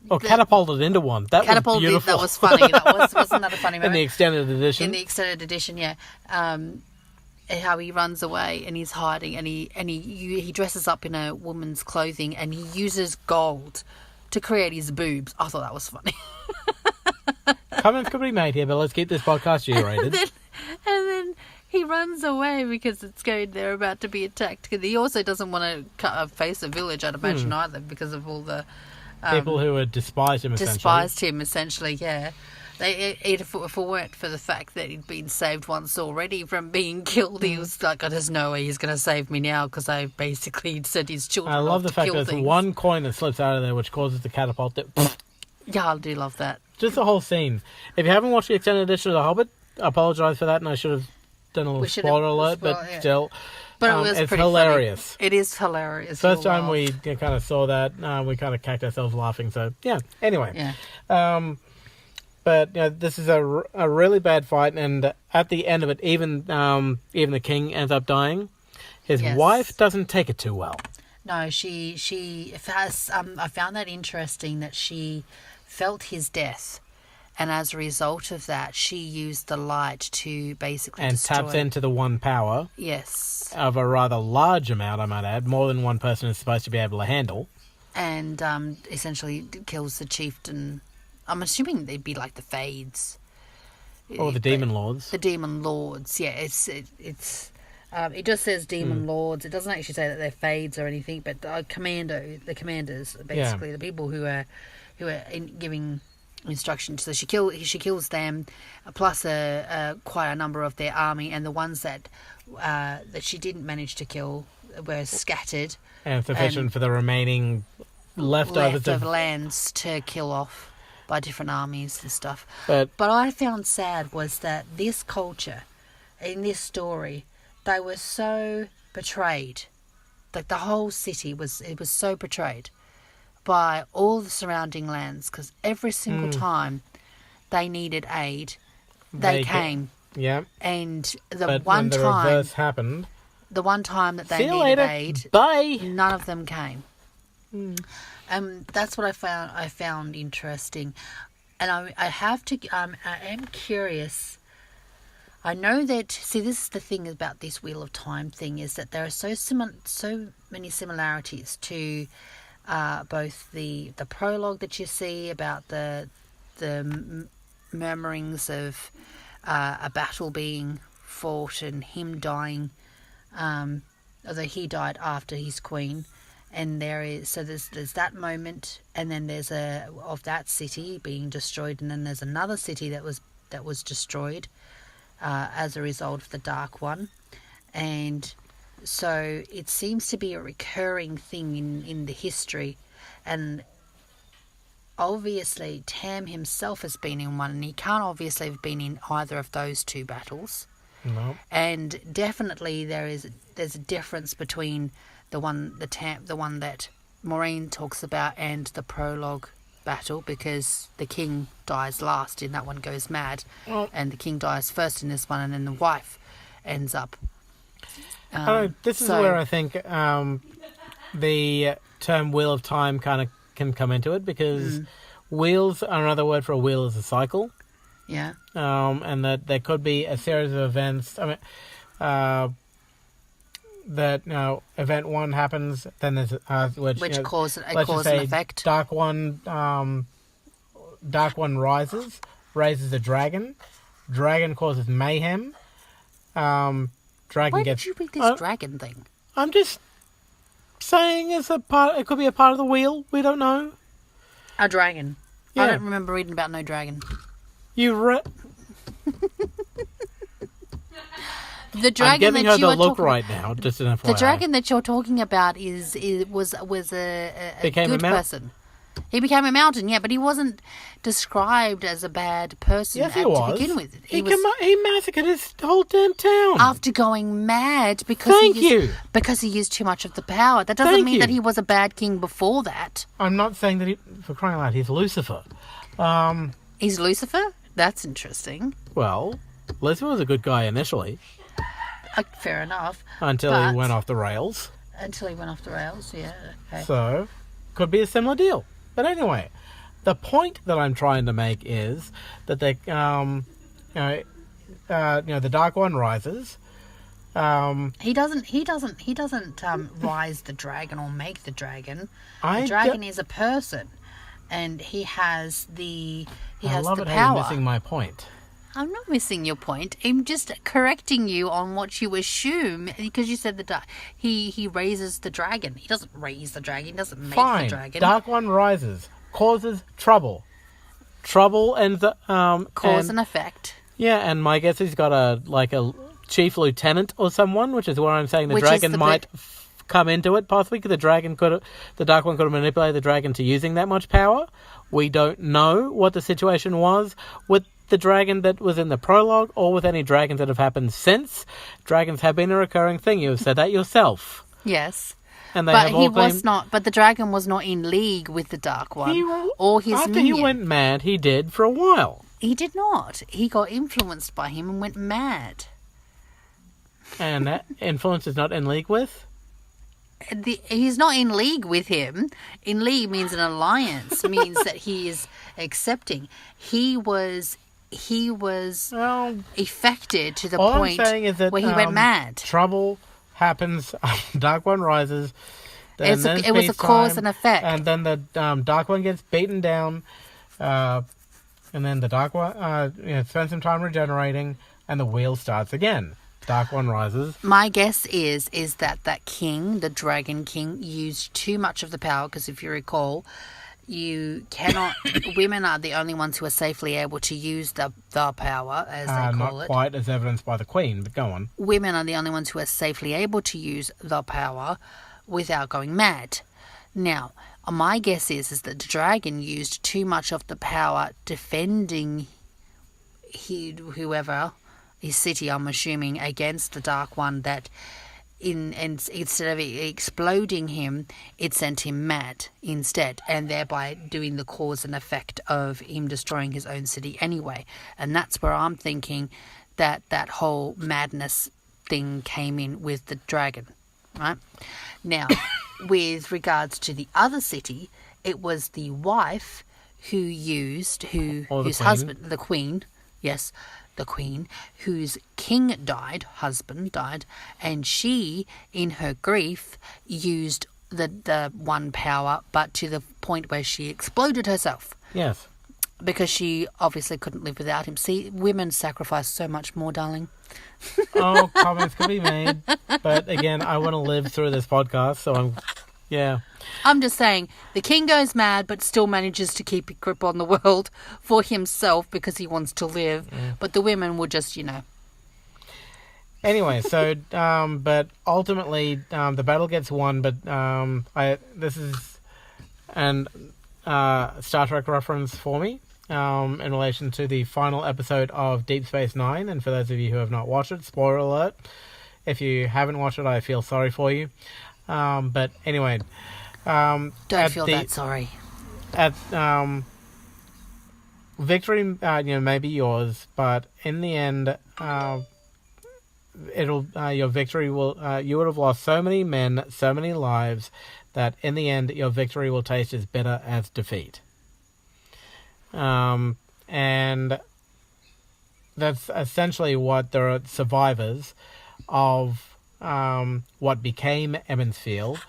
Or catapulted into one. That was beautiful. That was funny. Wasn't that a funny moment? In the extended edition. In the extended edition, yeah. How he runs away and he's hiding, and he dresses up in a woman's clothing, and he uses gold to create his boobs. I thought that was funny. Comments could be made here, but let's keep this podcast G-rated. and then he runs away because they're about to be attacked. Because he also doesn't want to face a village, I'd imagine, either, because of all the people who had despised him. Essentially, yeah. If it weren't for the fact that he'd been saved once already from being killed, he was like, "There's no way he's going to save me now," because I basically sent his children. I love the fact that there's one coin that slips out of there, which causes the catapult. Yeah, I do love that. Just the whole scene. If you haven't watched the extended edition of The Hobbit, I apologise for that, and I should have done a little spoiler alert, but still. But it was it's pretty hilarious. Funny. It is hilarious. First time we kind of saw that, we kind of cacked ourselves laughing. So yeah. Anyway. Yeah. But this is a really bad fight, and at the end of it, even the king ends up dying. His wife doesn't take it too well. No, she has. I found that interesting that she felt his death, and as a result of that, she used the light to basically destroy. Taps into the one power. Yes. Of a rather large amount, I might add, more than one person is supposed to be able to handle. And essentially kills the chieftain. I'm assuming they'd be like the Fades. Or the Demon Lords. The Demon Lords, yeah. It just says Demon Lords. It doesn't actually say that they're Fades or anything, but the commanders, basically, the people who are giving instructions. So she kills them, plus quite a number of their army, and the ones that she didn't manage to kill were scattered. And sufficient for the remaining leftovers of lands to kill off by different armies and stuff. But I found sad was that this culture, in this story, they were so betrayed. Like the whole city was so betrayed by all the surrounding lands, because every single time they needed aid, they came. Yeah. And but when the reverse happened, the one time that they needed aid, bye. None of them came. That's what I found interesting, and I am curious. I know that. See, this is the thing about this Wheel of Time thing, is that there are so many similarities to both the prologue that you see about the murmurings of a battle being fought and him dying, although he died after his queen. And there's that moment, and then there's of that city being destroyed, and then there's another city that was destroyed as a result of the Dark One, and so it seems to be a recurring thing in the history, and obviously Tam himself has been in one, and he can't obviously have been in either of those two battles. No. And definitely there's a difference between the one that Maureen talks about and the prologue battle, because the king dies last in that one, goes mad, and the king dies first in this one, and then the wife ends up. This is where I think the term Wheel of Time kind of can come into it, because wheels, another word for a wheel is a cycle. Yeah. And that there could be a series of events. That event one happens, then there's which cause an effect. Dark One raises a dragon. Dragon causes mayhem. Dragon Why gets. Did you read this dragon thing? I'm just saying it's a part. It could be a part of the wheel. We don't know. A dragon. Yeah. I don't remember reading about no dragon. You read. The dragon I'm giving that her you the are look talking- right now, just an FYI. The dragon that you're talking about was a Became a good mountain. person. He became a mountain, yeah, but he wasn't described as a bad person Yes, he to was. begin with. He massacred his whole damn town. After going mad because because he used too much of the power. That doesn't Thank mean that you. he was a bad king before that. I'm not saying that for crying out loud, he's Lucifer. He's Lucifer? That's interesting. Well, Lucifer was a good guy initially, Fair enough. until But- he went off the rails. Until he went off the rails, yeah. Okay. So, could be a similar deal. But anyway, the point that I'm trying to make is that the the Dark One rises. He doesn't rise the dragon or make the dragon. I The dragon is a person, and he has I the love it how power. you're missing my point. I'm not missing your point. I'm just correcting you on what you assume because you said he raises the dragon. He doesn't raise the dragon. He doesn't make the Fine. dragon. Dark One rises, causes trouble. Trouble and the Cause and effect. yeah, and my guess he's got a chief lieutenant or someone, which is where I'm saying the Which is dragon the might come into it possibly because the Dark One could have manipulated the dragon to using that much power. We don't know what the situation was with the dragon that was in the prologue or with any dragons that have happened since. Dragons have been a recurring thing. You have said that yourself. Yes. And they But have he all claimed... was not. But the dragon was not in league with the Dark One He- or his After minion. he went mad, he did for a while. He did not. He got influenced by him and went mad. And that influence is not in league with? He's not in league with him. In league means an alliance. Means that he is accepting. He was Well, affected to the all point I'm saying is that where he went mad. trouble happens. Dark One rises. It was a cause and effect. And then the Dark One gets beaten down. And then the Dark One spends some time regenerating, and the wheel starts again. Dark One rises. My guess is that king, the Dragon King, used too much of the power because if you recall, you cannot. Women are the only ones who are safely able to use the power, as they call Not it. quite as evidenced by the Queen, but go on. Women are the only ones who are safely able to use the power without going mad. Now, my guess is that the dragon used too much of the power defending whoever his city, I'm assuming, against the Dark One, that instead of exploding him, it sent him mad instead, and thereby doing the cause and effect of him destroying his own city anyway. And that's where I'm thinking that whole madness thing came in with the dragon, right? Now, with regards to the other city, it was the wife Or the whose queen. husband, the queen, yes, the queen, whose husband died, and she, in her grief, used the one power, but to the point where she exploded herself. Yes. Because she obviously couldn't live without him. See, women sacrifice so much more, darling. Oh, comments could be made. But again, I want to live through this podcast, so I'm just saying, the king goes mad, but still manages to keep a grip on the world for himself because he wants to live. But the women will just, Anyway, so, but ultimately, the battle gets won, but this is an Star Trek reference for me in relation to the final episode of Deep Space Nine, and for those of you who have not watched it, spoiler alert, if you haven't watched it, I feel sorry for you. But anyway... don't feel that sorry. Victory, may be yours, but in the end, your victory will. You would have lost so many men, so many lives, that in the end, your victory will taste as bitter as defeat. And that's essentially what the survivors of what became Emmons Field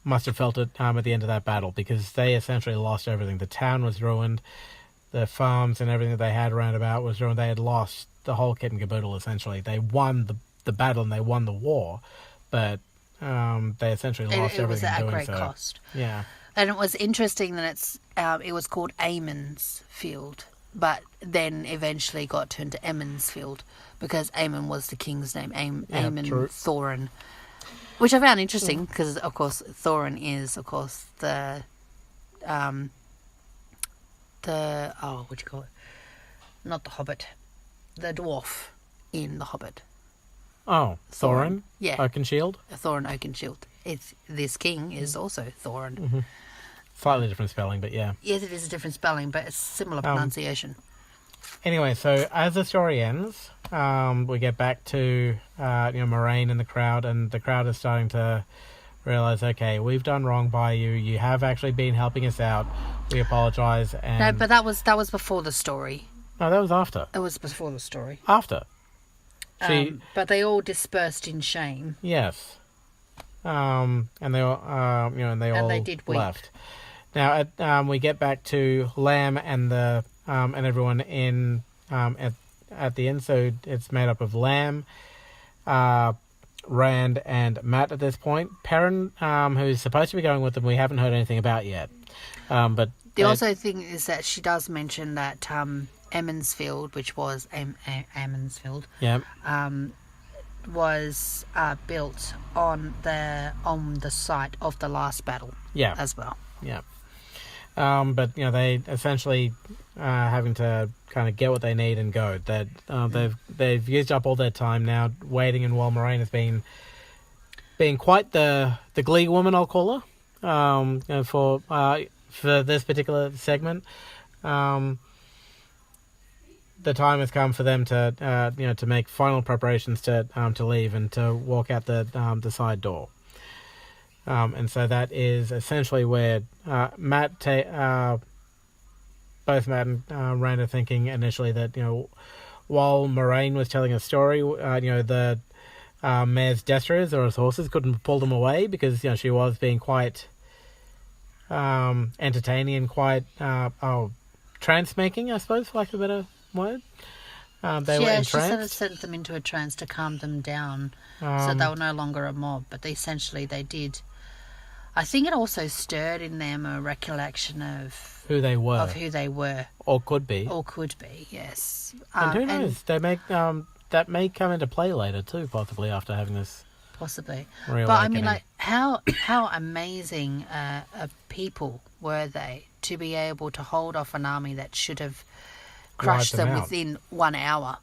must have felt it at the end of that battle, because they essentially lost everything. The town was ruined, the farms and everything that they had around about was ruined. They had lost the whole kit and caboodle, essentially. They won the battle and they won the war, but they essentially lost It was everything at a doing great so. cost. Yeah. And it was interesting that it was called Amen's Field. but then eventually got turned to Emmonsfield because Aemon was the king's name. Aemon true. Thorin, which I found interesting because, of course, Thorin is, of course, the what do you call it? Not the Hobbit, the dwarf in the Hobbit. Oh, Thorin? Yeah. Oakenshield? Thorin Oakenshield. This king is also Thorin. Mm-hmm. Slightly different spelling, but yeah. Yes, it is a different spelling, but it's similar pronunciation. Anyway, so as the story ends, we get back to Moraine and the crowd is starting to realize, okay, we've done wrong by you. You have actually been helping us out. We apologize. And No, but that was before the story. no, that was after. It was before the story. After. She But they all dispersed in shame. yes, and they all and they all they did weep. left. Now we get back to Lamb and the and everyone in at the inn. So it's made up of Lamb, Rand, and Matt at this point. Perrin, who's supposed to be going with them, we haven't heard anything about yet. But The also thing is that she does mention that Emmonsfield, which was Emmonsfield, yeah, was built on the site of the last battle yeah, as well. yeah. But they essentially having to kind of get what they need and go. That they've used up all their time now waiting, and while Moraine has been quite the glee woman, I'll call her, for this particular segment. The time has come for them to to make final preparations to leave and to walk out the side door. And so that is essentially where both Matt and Rand are thinking initially that while Moraine was telling a story, the mare's destriers or his horses couldn't pull them away because she was being quite entertaining and quite trance making, I suppose, for lack of a better word. They were entranced. She sort of sent them into a trance to calm them down, so they were no longer a mob. But they did. I think it also stirred in them a recollection of who they were, or could be, yes. And who knows? They make that may come into play later too, possibly after having this. Possibly, reawakening. but I mean, like how amazing of people were they to be able to hold off an army that should have crushed them within 1 hour?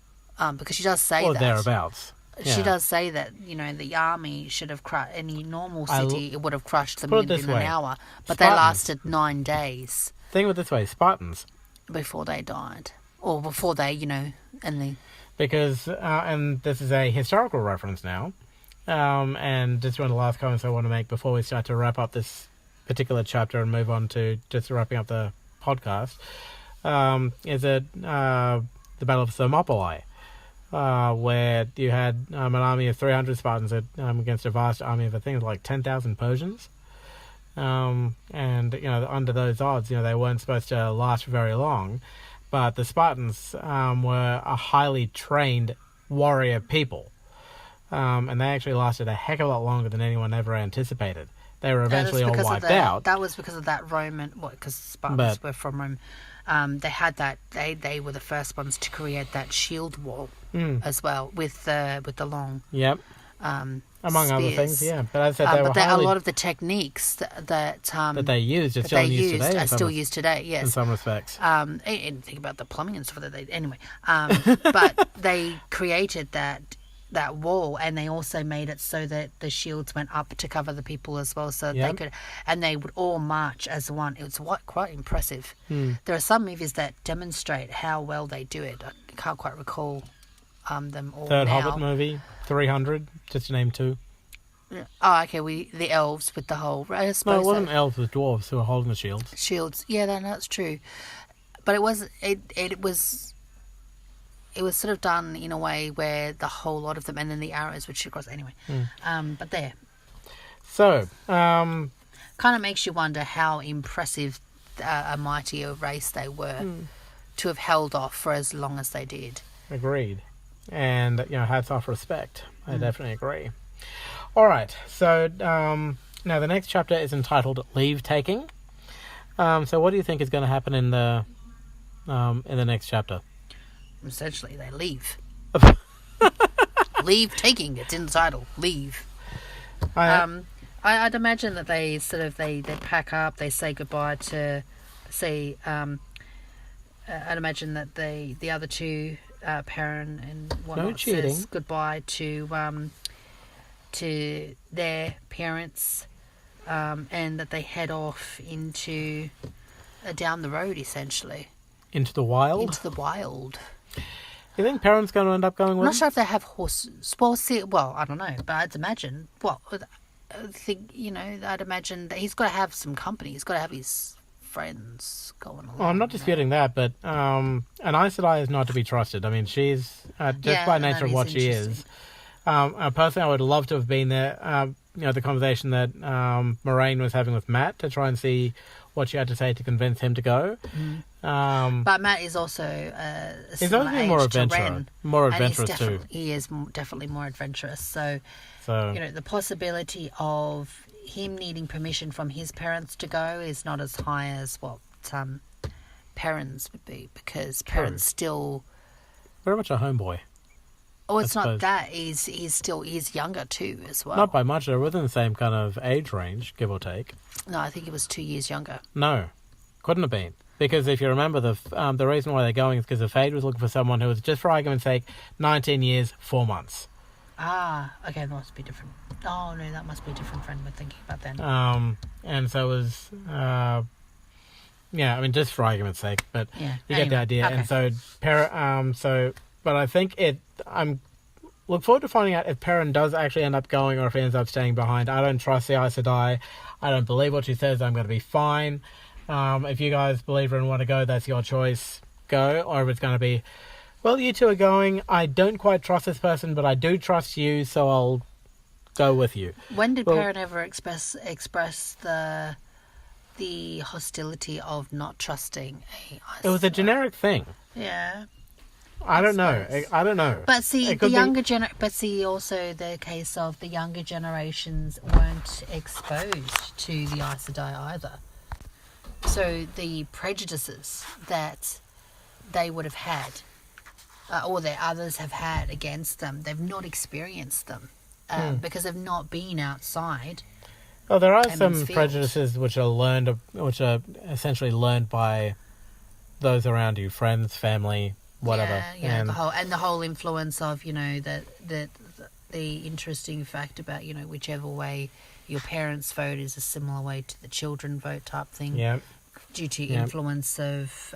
Because she does say or that. Thereabouts. She does say that, the army should have crushed any normal city. It would have crushed them within an hour. But they lasted 9 days. Think of it this way, Spartans. Before they died. Or before they, Because, and this is a historical reference now, and just one of the last comments I want to make before we start to wrap up this particular chapter and move on to just wrapping up the podcast, is that the Battle of Thermopylae. Where you had an army of 300 Spartans against a vast army of, I think it was like 10,000 Persians. And, under those odds, they weren't supposed to last for very long. But the Spartans were a highly trained warrior people. And they actually lasted a heck of a lot longer than anyone ever anticipated. They were eventually all wiped out. That was because of that Roman, because Spartans were from Rome. They had that. They were the first ones to create that shield wall as well with the long. Yep. Among other things, yeah. But as I said, a lot of the techniques that they used are still used today. Yes, in some respects. And think about the plumbing and stuff that they anyway. But they created that wall, and they also made it so that the shields went up to cover the people as well, so they could, and they would all march as one. It was quite impressive. There are some movies that demonstrate how well they do it. I can't quite recall them all. Third now. Hobbit movie, 300, just to name two. Oh, okay. The elves with the whole. I suppose no, it wasn't elves with dwarves who were holding the shields. Shields, yeah, that's true. But it was. It was sort of done in a way where the whole lot of them, and then the arrows would shoot across anyway. But there. So, kind of makes you wonder how impressive a mighty race they were to have held off for as long as they did. Agreed. And, hats off, respect. I definitely agree. All right. So, now the next chapter is entitled Leave Taking. So what do you think is going to happen in the in the next chapter? Essentially, they leave. Leave taking. It's in the title. Leave. I'd imagine that they sort of they pack up. They say goodbye to, say. I'd imagine that the other two, Perrin and whatnot, says goodbye to their parents, and that they head off into down the road, essentially. Into the wild? Into the wild. You think Perrin's going to end up going with I'm not them? sure if they have horses. Well, I don't know, but I'd imagine. Well, I think, I'd imagine that he's got to have some company. He's got to have his friends going along. Well, I'm not disputing that, but an Aes Sedai is not to be trusted. I mean, she's, just by nature of what she is. Personally, I would love to have been there. The conversation that Moraine was having with Matt to try and see what she had to say to convince him to go. But Matt is also he's obviously more adventurous too. He is definitely more adventurous. So the possibility of him needing permission from his parents to go is not as high as what Perrin's would be, because Perrin's still very much a homeboy. Oh, it's not that. He's younger too as well. Not by much. They're within the same kind of age range, give or take. No, I think he was 2 years younger. No, couldn't have been. Because if you remember, the reason why they're going is because the Fade was looking for someone who was, just for argument's sake, 19 years, 4 months. Ah, okay, that must be different. Oh, no, that must be a different friend we're thinking about then. And so it was, just for argument's sake, but you get the idea. Okay. And so, but I think I'm look forward to finding out if Perrin does actually end up going or if he ends up staying behind. I don't trust the Aes Sedai. I don't believe what she says. I'm going to be fine. If you guys believe her and want to go, that's your choice. Go. Or if it's going to be, well, you two are going. I don't quite trust this person, but I do trust you, so I'll go with you. When did Perrin ever express the hostility of not trusting a Aes Sedai? It was a generic thing. Yeah. I don't know. But see, also the case of the younger generations weren't exposed to the Aes Sedai either. So the prejudices that they would have had, or that others have had against them, they've not experienced them because they've not been outside. Well, there are some prejudices which are essentially learned by those around you, friends, family, whatever. Yeah, the whole influence of that the interesting fact about whichever way your parents vote is a similar way to the children vote type thing. Yeah. Due to influence of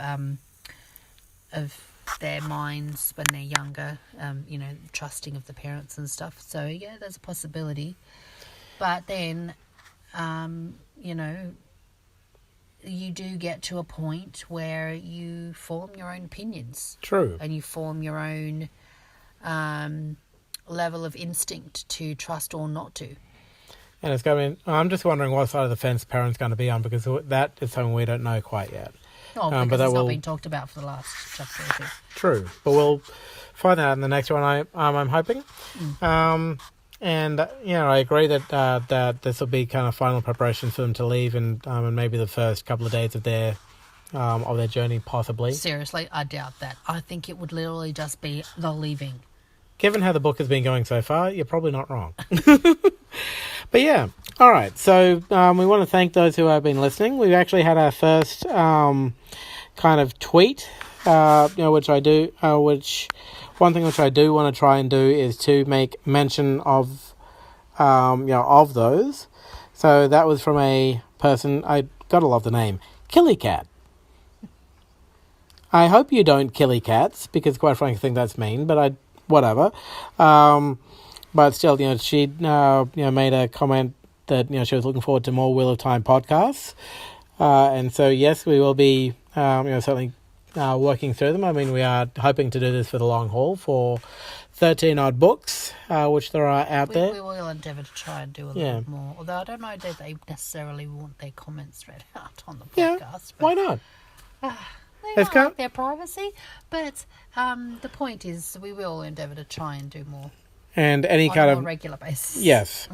their minds when they're younger, trusting of the parents and stuff. So yeah, there's a possibility. But then, you do get to a point where you form your own opinions. True. And you form your own level of instinct to trust or not to. And it's going to be, I'm just wondering what side of the fence Perrin's going to be on, because that is something we don't know quite yet. Oh, because it's not been talked about for the last chapter, I think. True. But we'll find out in the next one, I'm hoping. And I agree that this will be kind of final preparations for them to leave, and maybe the first couple of days of their journey, possibly. Seriously, I doubt that. I think it would literally just be the leaving. Given how the book has been going so far, you're probably not wrong. But yeah, all right. So we want to thank those who have been listening. We've actually had our first kind of tweet, which I do, one thing which I do want to try and do is to make mention of, of those. So that was from a person, I gotta love the name, Killycat. I hope you don't killy cats, because quite frankly I think that's mean, but whatever. But still, she made a comment that she was looking forward to more Wheel of Time podcasts, and so yes, we will be certainly working through them. I mean, we are hoping to do this for the long haul for 13 odd books, which there are out there. We will endeavour to try and do a little more, although I don't know that they necessarily want their comments read out on the podcast. Why not? They might like their privacy, but the point is we will endeavour to try and do more. And any on kind a of more regular basis. Yes.